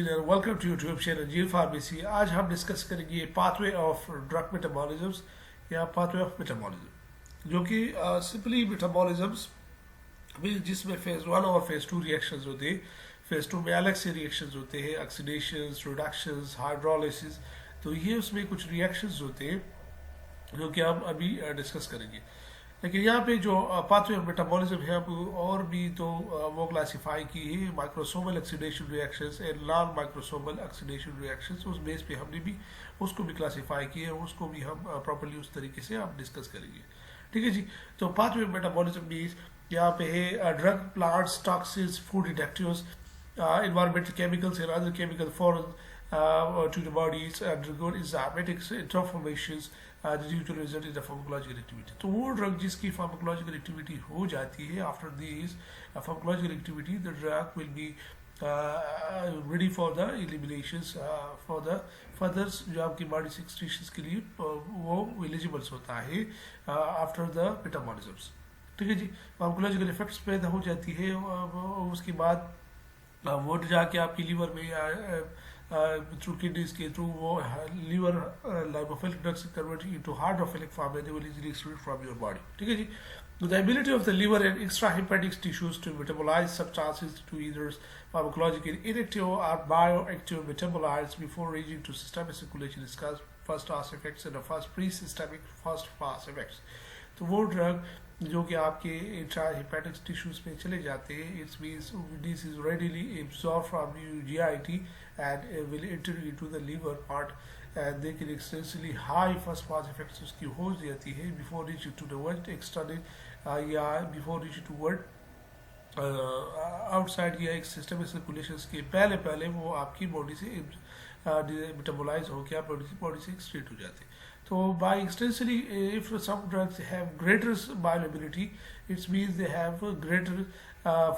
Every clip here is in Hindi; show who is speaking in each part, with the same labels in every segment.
Speaker 1: नाज़रीन and welcome to YouTube channel G pharmacy. आज हम डिस्कस करेंगे पाथवे ऑफ ड्रग मेटाबॉलिज्म्स या पाथवे ऑफ मेटाबॉलिज्म, जो कि सिंपली मेटाबॉलिज्म्स में जिसमें फेज 1 और फेज 2 रिएक्शंस होते हैं। फेज 2 में अलग से रिएक्शंस होते हैं, ऑक्सीडेशंस, रिडक्शंस, हाइड्रोलिसिस। तो ये उसमें कुछ रिएक्शंस होते हैं जो कि हम अभी डिस्कस करेंगे। लेकिन यहाँ पे जो पाथवे ऑफ मेटाबॉलिज्म है और भी तो वो क्लासीफाई की है microsomal oxidation reactions and non microsomal oxidation reactions. उस बेस पे हमने भी उसको भी क्लासीफाई किया है, उसको भी हम प्रॉपर्ली उस तरीके से आप डिस्कस करेंगे। ठीक है जी। तो पाथवे ऑफ मेटाबॉलिज्म मीन्स यहाँ पे है drug, plants, toxins, food inductives, environmental chemicals and other chemical foreign to the bodies undergo enzymatic transformations due to result in the pharmacological activity। तो वो ड्रग जिसकी pharmacological activity हो जाती है, after this pharmacological activity the drug will be ready for the eliminations for the furthers जो आपकी body secretions के लिए वो eligible होता है after the metabolisms। ठीक है जी। pharmacological effects पैदा हो जाती है, उसके बाद वो जाके आपकी लीवर में थ्रू किडनीज के थ्रू वो liver lipophilic drugs convert into hydrophilic form and they will easily excrete from your body. ठीक है जी। The ability of the liver and extrahepatic tissues to metabolize substances to either pharmacologically inactive or bioactive metabolites before reaching to systemic circulation is called first pass effects and the first pre-systemic first pass effects। तो वो ड्रग जो कि आपके इंट्राहेपेटिक टिश्यूज में चले जाते हैं, it's means this is readily absorb from your GIT and will enter into the liver part and they can extensively high first pass effects उसकी हो जाती है before reaching to the world external या before reaching to world outside या एक सिस्टमिक सर्कुलेशन के पहले वो आपकी बॉडी से मेटाबोलाइज होकर आप बॉडी से एक्सक्रीट हो जाते हैं। So by extensively, if some drugs have greater bioavailability, it means they have a greater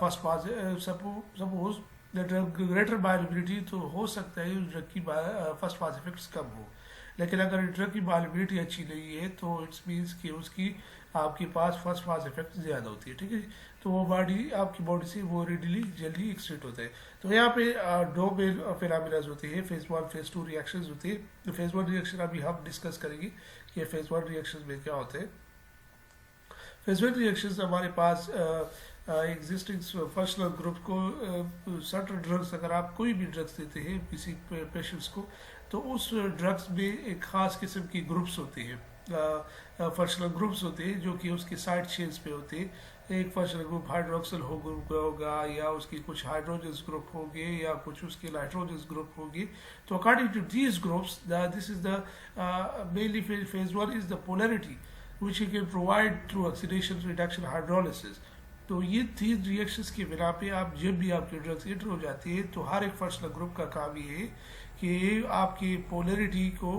Speaker 1: first pass. Suppose the drug greater bioavailability, तो हो सकता है उस ड्रग की फर्स्ट पास इफेक्ट्स कम हो। लेकिन अगर ड्रग की बायोअवेलेबिलिटी अच्छी नहीं है तो इट्स मीन्स कि उसकी आपके पास फर्स्ट पास इफेक्ट ज़्यादा होती है। ठीक है। तो वो बॉडी आपकी बॉडी से वो रेडिली जल्दी एक्सक्रीट होता है। तो यहाँ पे दो मेन फिनोमेना होते हैं, फेज 1 फेज 2 रिएक्शंस होते हैं। तो फेज 1 रिएक्शन अभी हम डिस्कस करेंगे कि फेज 1 रिएक्शन में क्या होते हैं। फेज 1 रिएक्शंस हमारे पास एग्जिस्टिंग फंक्शनल ग्रुप को सर्टेन ड्रग्स, अगर आप कोई भी ड्रग्स देते हैं किसी पेशेंट्स को, तो उस ड्रग्स में एक ख़ास किस्म की ग्रुप्स होती हैं, फंक्शनल ग्रुप्स होते हैं जो कि उसके साइड चेन्स पे होते हैं। एक फंक्शनल ग्रुप हाइड्रोक्सिल ग्रुप का होगा, या उसकी कुछ हाइड्रोजन्स ग्रुप होंगे, या कुछ उसके नाइट्रोजन्स ग्रुप होंगे। तो according to these groups this is the mainly phase 1 is the polarity which you can provide through oxidation, reduction, hydrolysis। तो ये 3 रिएक्शंस की बिना पे आप जब भी आपके ड्रग्स एंटर हो जाती है तो हर एक फंक्शनल ग्रुप का काम ये है कि आपकी पोलैरिटी को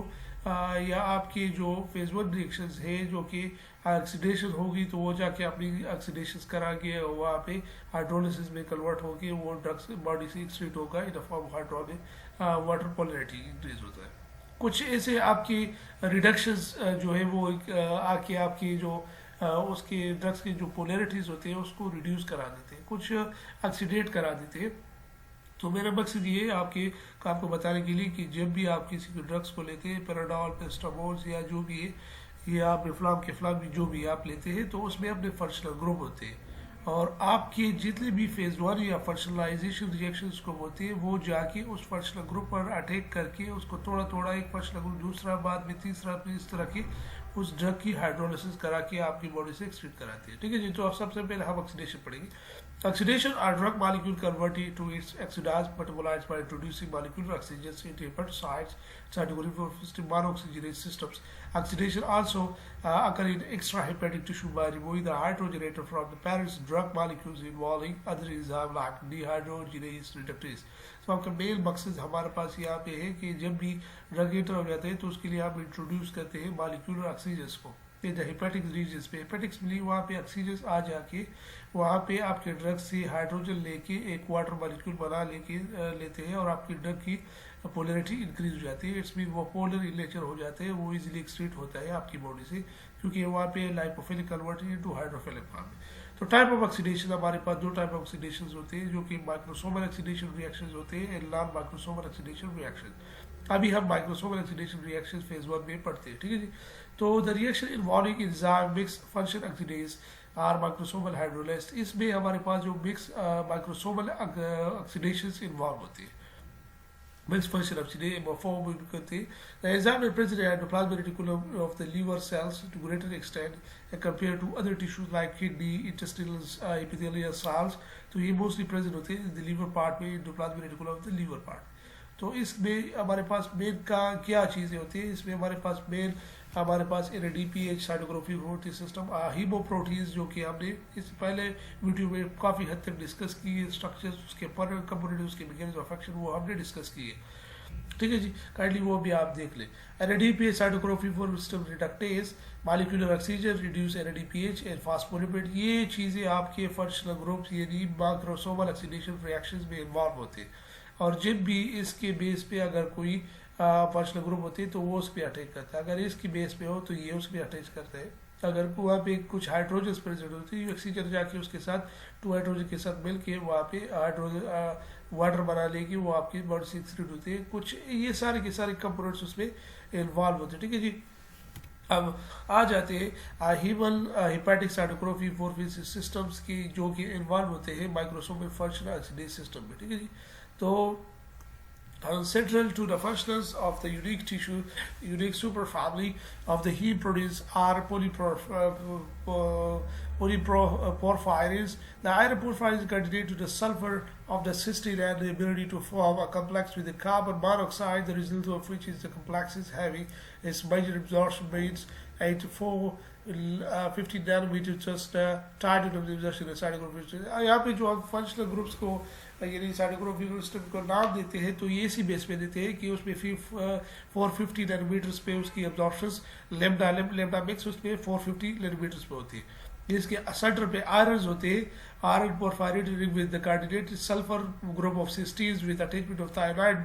Speaker 1: या आपके जो फेज 1 रिएक्शंस है जो कि ऑक्सीडेशन होगी तो वो जाके अपनी ऑक्सीडेशन करा के वहाँ पे हाइड्रोलिसिस में कन्वर्ट होके वो ड्रग्स बॉडी से एक्सक्रीट होगा इन the form hydraulic water polarity increase होता है। कुछ ऐसे आपकी रिडक्शंस जो है वो आके आपकी जो उसके ड्रग्स की जो पोलैरिटीज होती है उसको रिड्यूस करा देते हैं, कुछ ऑक्सीडेट करा देते हैं। तो मेरा मकसद ये है आपको बताने के लिए कि जब भी आप किसी के ड्रग्स को लेते हैं, पैराडॉल, पेरास्टामोल या जो भी है, या मेफ्लाम केफ्लाम जो भी आप लेते हैं, तो उसमें अपने फंक्शनल ग्रुप होते हैं और आपके जितने भी फेज 1 या फंक्शनलाइजेशन रिएक्शंस को होते हैं वो जाके उस फंक्शनल ग्रुप पर अटैक करके उसको थोड़ा एक फंक्शनल ग्रुप दूसरा, बाद में तीसरा, इस तरह की उस ड्रग की हाइड्रोलिसिस करा के आपकी बॉडी से एक्सक्रीट कराती है। ठीक है जी। तो सबसे पहले हम ऑक्सीडेशन पढ़ेंगे। Oxidation are drug molecule converted to its oxidized metabolites by introducing molecular oxygens into hepatocytes, cytochrome monoxygenase systems। Oxidation also occur in extrahepatic tissue by removing the hydrogenator from the parent drug molecules involving other enzymes like dehydrogenase reductase। तो आपका मेन मकसद हमारे पास यहाँ पे है कि जब भी ड्रग एंटर हो जाते हैं तो उसके लिए आप इंट्रोड्यूस करते हैं मॉलिक्यूलर ऑक्सीजन्स को हेपेटिक रीजन्स पे। हेपेटिक्स मिली वहाँ पे ऑक्सीजन आ जाके वहाँ पे आपके ड्रग से हाइड्रोजन लेके एक वाटर मॉलिक्यूल बना लेते हैं और आपकी ड्रग की पोलरिटी इंक्रीज हो जाती है, इट्स मीन वो पोलर इन नेचर हो जाते हैं, वो इजीली एक्सक्रीट होता है आपकी बॉडी से, क्योंकि वहाँ पे lipophilic converted into hydrophilic form में। तो टाइप ऑफ ऑक्सीडेशन हमारे पास दो टाइप ऑफ ऑक्सीडेशन होते हैं, जो कि माइक्रोसोमल ऑक्सीडेशन रिएक्शन होते हैं and non microsomal oxidation reaction. अभी हम माइक्रोसोमल ऑक्सीडेशन रिएक्शन फेज 1 में पढ़ते हैं, ठीक है जी। तो the reaction involving enzyme mix function oxidase are microsomal hydrolysed, इसमें हमारे पास जो मिक्स माइक्रोसोमल ऑक्सीडेशन इन्वॉल्व होती है, mixed function of form करते हैं। The enzyme is present in endoplasmic reticulum of the liver cells to greater extent compared to other tissues like kidney, intestinal, epithelial cells। तो ये mostly present होते हैं the liver part में, endoplasmic reticulum of the liver part। तो इसमें हमारे पास मेन का क्या चीज़ें होती हैं, इसमें हमारे पास मेन हमारे पास NADPH साइटोक्रोम प्रोटीन सिस्टम, हीमोप्रोटीन्स, जो कि हमने इस पहले वीडियो में काफ़ी हद तक डिस्कस किए, स्ट्रक्चर्स उसके पर कंपोनेंट उसके मैकेनिज्म ऑफ एक्शन वो हमने डिस्कस किए, ठीक है जी। काइंडली वो भी आप देख लें। NADPH cytochrome system reductase molecular oxygen reduce NADPH and phospholipid, ये चीज़ें आपके फंक्शनल ग्रुप्स यानी माइक्रोसोमल ऑक्सीडेशन रिएक्शंस में इन्वॉल्व होते हैं, और जब भी इसके बेस पे अगर कोई फंक्शनल ग्रुप होती है तो वो उस पर अटैच करता है, अगर इसकी बेस पे हो तो ये उस पर अटैच करते हैं। अगर वहाँ पे कुछ हाइड्रोजन प्रेजेंट होती है, ऑक्सीजन जाके उसके साथ 2 हाइड्रोजन के साथ मिल के वहाँ पे हाइड्रोजन वाटर बना लेगी, वो आपकी बॉडी से एक्सक्रीट होती है, कुछ ये सारे के सारे कंपोनेंट्स उसमें इन्वॉल्व होते हैं, ठीक है जी। अब आ जाते हैं हेपेटिक साइटोक्रोम सिस्टम्स की, जो कि इन्वॉल्व होते हैं माइक्रोसोमल फंक्शनल ऑक्सीडेज सिस्टम में, ठीक है जी। तो central to the functions of the unique tissue, unique superfamily of the heme proteins are polyporphyrins. The iron porphyrins contribute to the sulfur of the cysteine and the ability to form a complex with the carbon monoxide, the result of which is the complex is heavy. Its major absorption rates 8 to 15 nanometer just tied to the absorption of cytochrome। यहाँ पे जो हम फंक्शनल ग्रुप्स को यानी साइटोक्रोम सिस्टम को नाम देते हैं, तो ये इसी बेस पे देते हैं कि उसमें 450 नैनोमीटर्स पे उसकी एब्जॉर्प्शंस, लेमडा मिक्स उसमें 450 नैनोमीटर्स पे होती है। इसके सेंटर पे आयरन्स होते हैं, iron porphyrate with the coordinate, sulphur group of cysteines with attachment of thyroid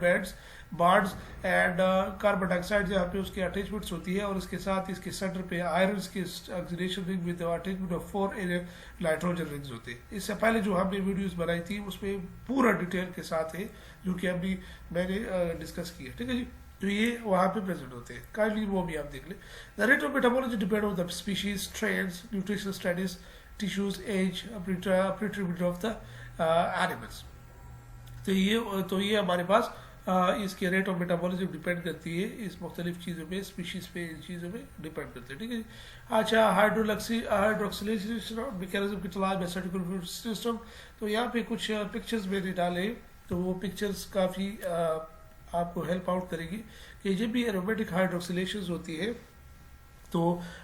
Speaker 1: bards and carbon dioxide जहाँ पे उसके अटैचमेंट्स होती है, और इसके साथ इसके सेंटर पे आयरन्स के oxidation ring with attachment of 4 nitrogen rings होते हैं। इससे पहले जो हमने वीडियोस बनाई थी उसमें पूरा डिटेल के साथ है, जो कि अभी मैंने डिस्कस किया, ठीक है जी। तो ये वहाँ पे प्रेजेंट होते हैं, काइंडली वो भी आप देख लें। The rate of metabolism depend on the species, strains, nutritional studies, tissues, age, attribute of the animals. तो ये हमारे पास इसके रेट ऑफ मेटाबॉलिज्म डिपेंड करती है इस मुख्तलिफ चीज़ों पे, स्पीशीज पे, इन चीज़ों पे डिपेंड करते हैं, ठीक है जी। अच्छा, hydroxylation mechanism utilised by cytochrome system, तो यहाँ पे कुछ पिक्चर्स मैंने डाले, तो वो पिक्चर्स काफ़ी आपको हेल्प आउट करेगी कि जब भी एरोमेटिक हाइड्रोक्सिलेशन होती है, तो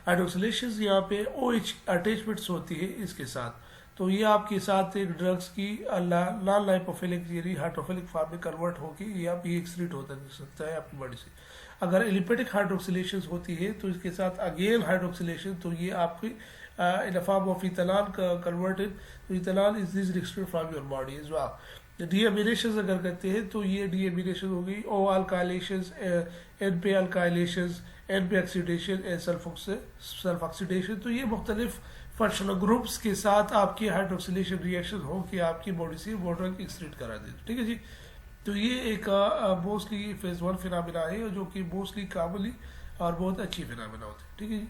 Speaker 1: हाइड्रोक्सिलेशन यहाँ पे OH अटैचमेंट्स होती है इसके साथ, तो ये आपके साथ एक ड्रग्स की नॉन लाइपोफिलिक यानी हाइड्रोफिलिक फॉर्म में कन्वर्ट होकर या भी एक्सक्रीट होता सकता है आपकी बॉडी से। अगर एलिपेटिक हाइड्रोक्सिलेशन होती है तो इसके साथ अगेन हाइड्रोक्सिलेशन, तो ये आपकी in the form of ethanol converted, तो ethanol is this excrete from your body as well. Deamination अगर करते हैं तो ये डीएमिनेशन हो गई, O alkylation, NP alkylation, NP oxidation and sulphoxidation, तो ये मुख्तलिफ फंक्शनल ग्रुप्स के साथ आपकी हाइड्रोक्सिलेशन रिएक्शन हो कि आपकी बॉडी से वो ड्रग एक्सक्रीट करा दे, ठीक है जी। तो ये एक मोस्टली फेज 1 फिनोमेना है, जो कि मोस्टली कॉमनली और बहुत अच्छी फिनोमेना होती है, ठीक है जी।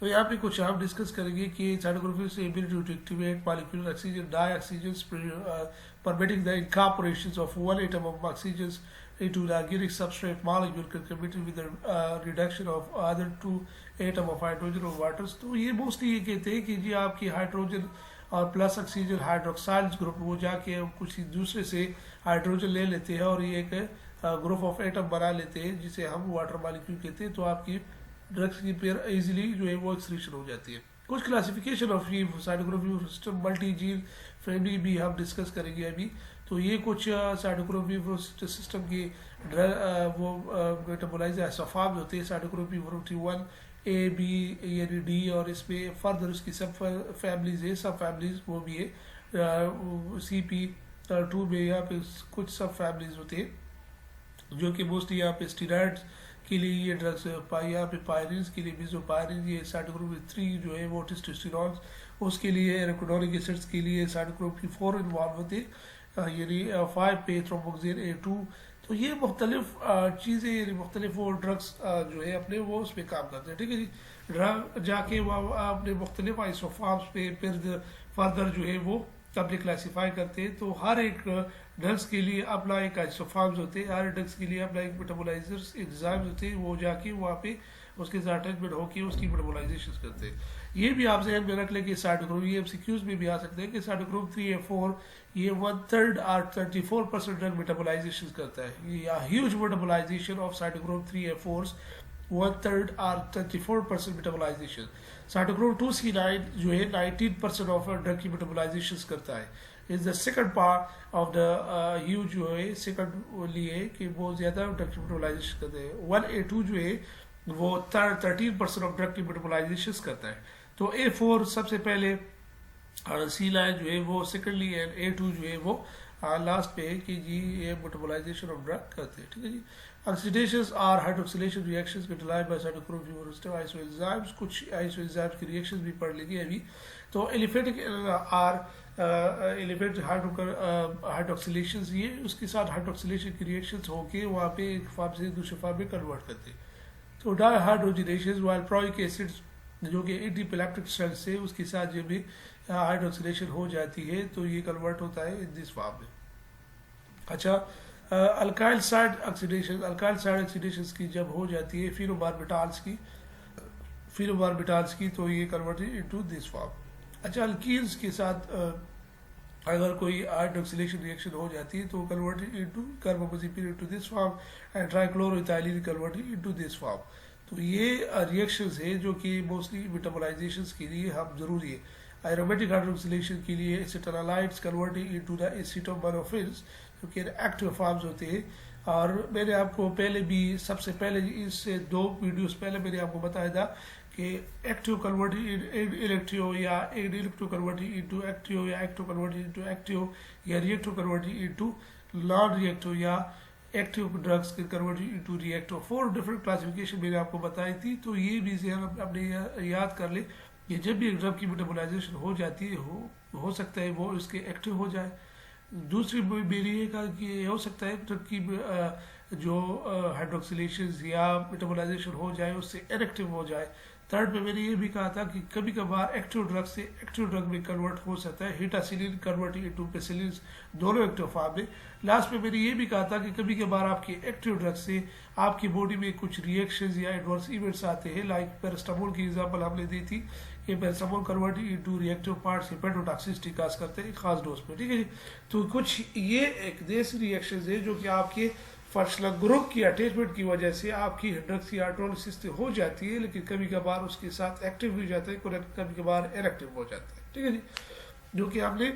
Speaker 1: तो यहाँ पे कुछ हम डिस्कस करेंगे कि साइटोक्रोम से ability to activate molecular oxygen dioxygen permitting the incorporation of one atom of oxygen into the organic substrate molecule contributing with the reduction of other 2 atom of hydrogen or water। तो ये मोस्टली ये कहते हैं कि जी आपकी हाइड्रोजन और प्लस ऑक्सीजन हाइड्रोक्साइल्स ग्रुप वो जाके कुछ दूसरे से हाइड्रोजन ले लेते हैं और ये एक ग्रुप ऑफ एटम बना लेते हैं जिसे हम वाटर मॉलिक्यूल कहते हैं, तो आपकी ड्रग्स की पेयर इजीली जो है वो एक्सक्रीशन हो जाती है। कुछ classification of cytochrome system multi gene family भी हम डिस्कस करेंगे अभी। तो ये कुछ साइटोक्रोम सिस्टम की वो मेटाबोलाइज फॉर्म होते हैं, साइटोक्रोम 1 A B यानी D, और इसमें फर्दर उसकी सब फैमिलीज है, सब फैमिलीज वो भी है CP टू में यहाँ पे कुछ सब फैमिलीज होते हैं जो कि मोस्टली यहाँ पे स्टीरॉइड्स के लिए ये ड्रग्स यहाँ पे पायरिन के लिए मिसोपायरिन, ये साइटोक्रोम 3 जो है वो टेस्टोस्टेरोन, उसके लिए एराकिडोनिक एसिड्स के लिए साइटोक्रोम P4 इन्वॉल्व होते हैं, यानी 5 पे थ्रोम्बोक्सिन A2। तो ये मुख्तलिफ चीज़ें, यानी मुख्तलिफ वो ड्रग्स जो है अपने वो उस पर काम करते हैं, ठीक है जी। ड्रग जाके वो अपने मुख्तलिफ आइसोफॉर्म्स पे फिर फर्दर जो है वो अपने क्लासीफाई करते हैं। तो हर एक ड्रग्स के लिए अपना एक आइसोफॉर्म्स होते हैं, हर ड्रग्स के लिए अपना एक मेटाबोलाइजर्स एंजाइम्स होते हैं, वो जाके वहाँ पे उसके साथ अटैचमेंट होकर उसकी मेटाबोलाइजेशन करते हैं। ये भी आप जहन में रख लें कि साइटोक्रोम, ये MCQs में भी आ सकते हैं कि साइटोक्रोम 3A4 ये 1/3 और 34% ड्रग मेटाबोलाइजेशन करता है। ये ह्यूज मेटाबोलाइजेशन ऑफ साइटोक्रोम 3A4 1/3 और 34% मेटाबोलाइजेशन। साइटोक्रोम 2C9 जो है 19% ऑफ ड्रग की मेटाबोलाइजेशन करता है। Is the second part of the huge जो है, सेकंड लिए कि वो ज्यादा ड्रग की मेटाबोलाइजेशन करते हैं। 1A2 जो है वो 13% ऑफ ड्रग की मेटाबोलाइजेशन करता है। तो A4 सबसे पहले और C9 जो है वो सेकेंडली, एंड A2 जो है वो लास्ट पे है कि जी ये मेटाबोलाइजेशन ऑफ ड्रग करते हैं, ठीक है जी। ऑक्सीडेशंस और hydroxylation reactions catalysed by cytochrome P4 isoenzymes, कुछ आइसोएंजाइम्स की रिएक्शंस भी पढ़ लेंगे अभी। तो एलिफेटिक एलिफेटिक हाइड्रोक्सिलेशंस, ये उसके साथ हाइड्रोक्सिलेशन की रिएक्शंस होके वहाँ पे एक फार्म से दूसरे फार्म में कन्वर्ट करते हैं। तो डाइहाइड्रोजिनेशन वाइल प्रोइक एसिड्स जो कि एंटीपेलेप्टिक ड्रग से उसके साथ जब भी हाइड्रोक्सिलेशन हो जाती है तो ये कन्वर्ट होता है इन दिस फॉर्म में। अच्छा, alkyl side oxidation, alkyl side oxidation की जब हो जाती है फिनोबार्बिटाल्स की तो ये कन्वर्टेड इनटू दिस फॉर्म। अच्छा, अल्कीन्स के साथ अगर कोई हाइड्रोक्सिलेशन रिएक्शन हो जाती है तो converted into carboxylation into this form, and trichloroethylene converted into this form. तो ये रिएक्शंस है जो कि मोस्टली मेटाबोलाइजेशन के लिए हम जरूरी है। एरोमेटिक हाइड्रोक्सिलेशन के लिए एसिटाइलाइड्स कन्वर्टेड इनटू द एसिटोमोनोफिन्स जो कि एक्टिव फॉर्म्स होते हैं। और मैंने आपको पहले भी, सबसे पहले इससे 2 वीडियोस पहले मैंने आपको बताया था कि एक्टिव कन्वर्टेड इलेक्ट्रो या इलेक्ट्रो कन्वर्टेड इनटू एक्टिव या एक्टिव कन्वर्टेड इनटू एक्टिव या reactive converted into non reactive या एक्टिव ड्रग्स के converted into reactive. 4 different classification मैंने आपको बताई थी। तो ये भी अपने याद कर ले कि जब भी एक ड्रग की मेटाबोलाइजेशन हो जाती है, हो सकता है वो इसके एक्टिव हो जाए। दूसरी मेरी ये कहा कि हो सकता है ड्रग की जो हाइड्रोक्सिलेशन या मेटाबोलाइजेशन हो जाए उससे इनएक्टिव हो जाए। थर्ड में मैंने ये भी कहा था कि कभी कभार एक्टिव ड्रग से एक्टिव ड्रग में कन्वर्ट हो सकता है, हिटासिलिन कन्वर्टिंग इनटू पेसिलिन, दोनों एक्टिव फॉर्म में। लास्ट में मैंने ये भी कहा था कि कभी कभार आपकी एक्टिव ड्रग से आपकी बॉडी में कुछ रिएक्शंस या एडवर्स इवेंट्स आते हैं, लाइक पैरास्टामोल की एग्जांपल हमने दी थी कि paracetamol converting into reactive parts hepatotoxicity cause करते हैं खास डोज पे, ठीक है जी। तो कुछ ये एक देसी रिएक्शंस है जो कि आपके फंक्शनल ग्रुप की अटैचमेंट की वजह से आपकी ड्रग्स की हाइड्रोलिसिस हो जाती है, लेकिन कभी कभार उसके साथ एक्टिव भी हो जाता है, कभी कभार इनएक्टिव हो जाता है, ठीक है जी। जो कि हमने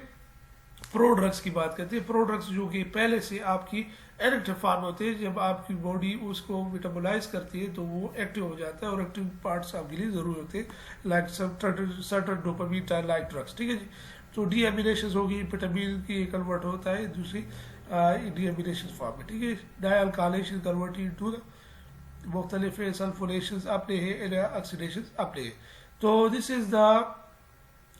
Speaker 1: प्रो ड्रग्स की बात करते हैं। प्रो ड्रग्स जो कि पहले से आपकी इनएक्टिव फॉर्म होते हैं, जब आपकी बॉडी उसको मेटाबोलाइज करती है तो वो एक्टिव हो जाता है और एक्टिव पार्ट्स आपके लिए जरूरी होते हैं, like certain dopamine like drugs, ठीक है जी। तो डीएमिनेशन होगी, विटामिन की कन्वर्ट होता है दूसरी डीएमिनेशन फॉर्म में, ठीक है। डायल्काइलेशन कन्वर्ट इनटू द मुख्तलिफ सल्फोनेशन अपने हैं, ऑक्सीडेशन अपने हैं। तो this is the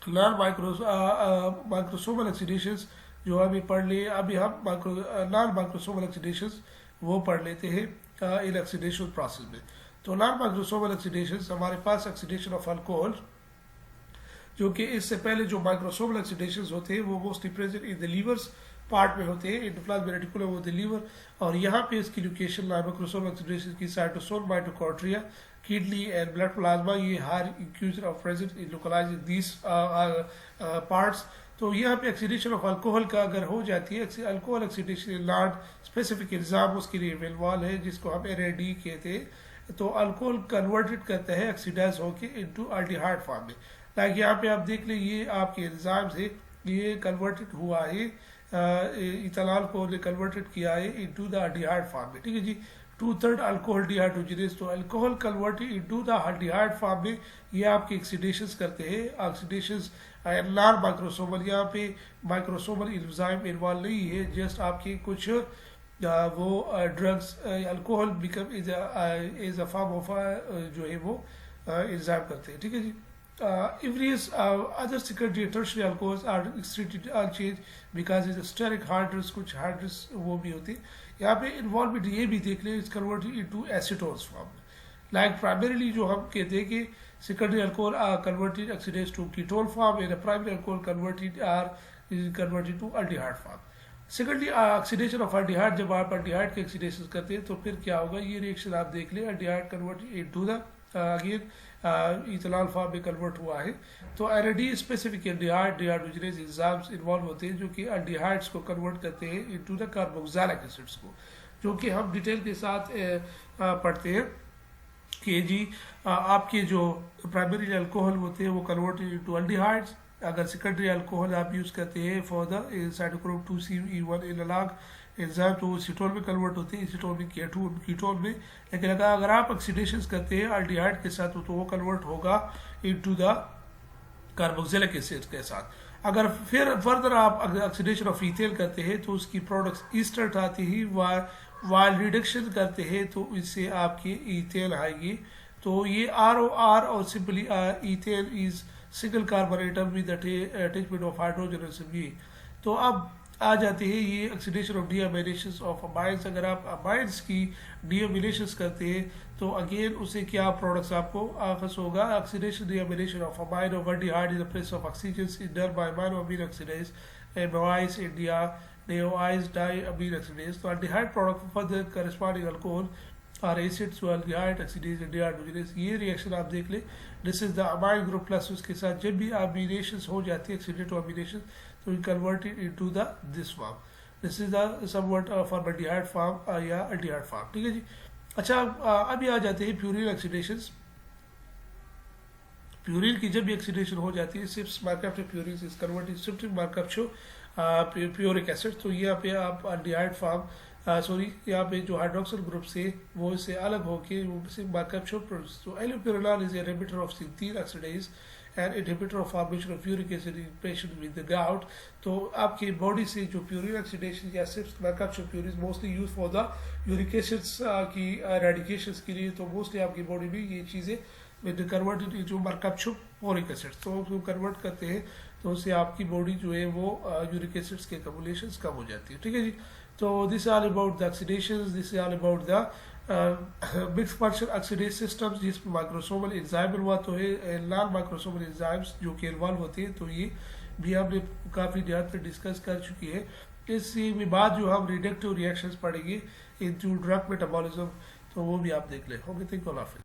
Speaker 1: non microsomal oxidations जो अभी पढ़ लिए। अभी हम नॉन माइक्रोसोमल ऑक्सीडेशंस वो पढ़ लेते हैं इन ऑक्सीडेशन प्रोसेस में। तो नॉन माइक्रोसोमल ऑक्सीडेशंस, हमारे पास ऑक्सीडेशन ऑफ अल्कोहल जो कि इससे पहले जो माइक्रोसोमल ऑक्सीडेशंस होते हैं वो mostly present in the livers part में होते हैं, इंडोप्लाज्मिक रेटिकुलम वो द लीवर, और यहाँ पे इसकी लोकेशन माइक्रोसोमल ऑक्सीडेशन की cytosol, mitochondria, kidney and blood plasma, ये higher inclusion of present in localise in these parts. तो यहाँ पे ऑक्सीडेशन ऑफ अल्कोहल का अगर हो जाती है, alcohol oxidation not specific exam उसके लिए अवेलेबल है जिसको हम NAD कहते हैं। तो अल्कोहल कन्वर्टेड करता है ऑक्सीडाइज होके इनटू अल्डिहाइड फॉर्म में। लाइक यहाँ पे आप देख लें, ये आपके एंजाइम्स है, ये कन्वर्टेड हुआ है, इथेनॉल को कन्वर्टेड किया है इनटू द अल्डिहाइड फॉर्म में, ठीक है जी। 2/3 अल्कोहल डिहाइड्रोजिनेज, तो alcohol converted into the aldehyde form में ये आपके ऑक्सीडेशंस करते हैं। ऑक्सीडेशंस नॉन माइक्रोसोमल, यहाँ पे माइक्रोसोमल एंजाइम इन्वॉल्व नहीं है, जस्ट आपके कुछ वो drugs alcohol become is a form of जो है वो एंजाइम करते हैं, ठीक है जी। Various other secondary tertiary alcohols are treated unchanged because it's a steric hard drugs, कुछ hard drugs वो भी होती है। यहाँ पे इन्वॉल्वमेंट ये भी देख लें, it's converted into acetones form, like primarily जो हम कहते हैं कि secondary alcohol are converted oxidized to ketone form and a primary alcohol converted to aldehyde form. Secondly, oxidation of aldehyde, जब आप aldehyde के oxidation करते हैं तो फिर क्या होगा, ये रिएक्शन आप देख लें, aldehyde converted into the again ethanol form में कन्वर्ट हुआ है। तो NAD specific aldehyde dehydrogenase enzymes involve होते हैं जो कि एल्डिहाइड्स को कन्वर्ट करते हैं इनटू द कार्बोक्सिलिक एसिड्स को, जो कि हम डिटेल के साथ पढ़ते हैं कि जी आपके जो प्राइमरी अल्कोहल होते हैं वो कन्वर्ट इनटू एल्डिहाइड्स। अगर सेकेंडरी अल्कोहल आप यूज़ करते हैं for the cytochrome 2C1 analogue enzyme, तो एसीटोन में कन्वर्ट होते हैं, एसीटोन में कीटोन में। लेकिन अगर आप ऑक्सीडेशन करते हैं एल्डिहाइड के साथ तो वो कन्वर्ट होगा इनटू द कार्बोक्सिलिक एसिड के साथ। अगर फिर फर्दर आप ऑक्सीडेशन ऑफ इथेन करते हैं तो उसकी प्रोडक्ट्स ईस्टर आती ही, वाइल रिडक्शन करते हैं तो इससे आपकी इथेन आएगी। तो ये ROR और simply ethane is single carbon atom with attachment of hydrogen atom. तो अब आ जाते हैं ये ऑक्सीडेशन ऑफ डीअमाइनेशन ऑफ अमाइंस। अगर आप अमाइंस की डीअमाइनेशन करते हैं तो अगेन उसे क्या प्रोडक्ट्स आपको आफस होगा, oxidation deamination of amine of aldehyde in the presence of oxygen is done by monoamine oxidase एमाइस इंडिया नेओआइज डाइअमीन ऑक्सीडेज। तो aldehyde product for the corresponding alcohol और acids to aldehyde oxidase dehydrogenase, ये रिएक्शन आप देख ले। This is the amine group plus उसके साथ जब भी अमीनेशन हो जाती है ऑक्सीडेटिव अमीनेशन तो we convert it into the this form. This is the somewhat formaldehyde form या aldehyde form, ठीक है जी। अच्छा अभी आ जाते हैं प्यूरिन ऑक्सीडेशंस। प्यूरिन की जब भी ऑक्सीडेशन हो जाती है sips markup to purine is converted septic markup to puric acid. तो यहाँ पे आप aldehyde form यहाँ पे जो हाइड्रोक्सिल ग्रुप से वो इससे अलग होके वो मार्कअप शो प्रोड्यूस। तो allopurinol is a inhibitor of xanthine oxidase and inhibitor of formation of uric acid in patient with the gout. तो आपकी बॉडी से जो प्यूरिन ऑक्सीडेशन या sips markup show purine mostly use for the uric acids की रेडिकेशंस के लिए। तो मोस्टली आपकी बॉडी में ये चीज़ें with converted into markup show uric acid, तो उसको कन्वर्ट करते हैं तो उससे आपकी बॉडी जो है वो यूरिक एसिड्स के कम्युलेशंस कम हो जाती है, ठीक है जी। तो this all about the oxidations, this all about the mix function oxidase systems जिसमें माइक्रोसोमल एंजाइम इन्वॉल्व तो है, नॉन माइक्रोसोमल एंजाइम्स जो कि इन्वॉल्व होते हैं। तो ये भी हमने काफ़ी ध्यान से डिस्कस कर चुकी है। इसके बाद जो हम रिडक्टिव रिएक्शंस पढ़ेंगे इनटू ड्रग मेटाबॉलिज्म, तो वो भी आप देख लें। ओके, थैंक यू, अल्लाह हाफिज़।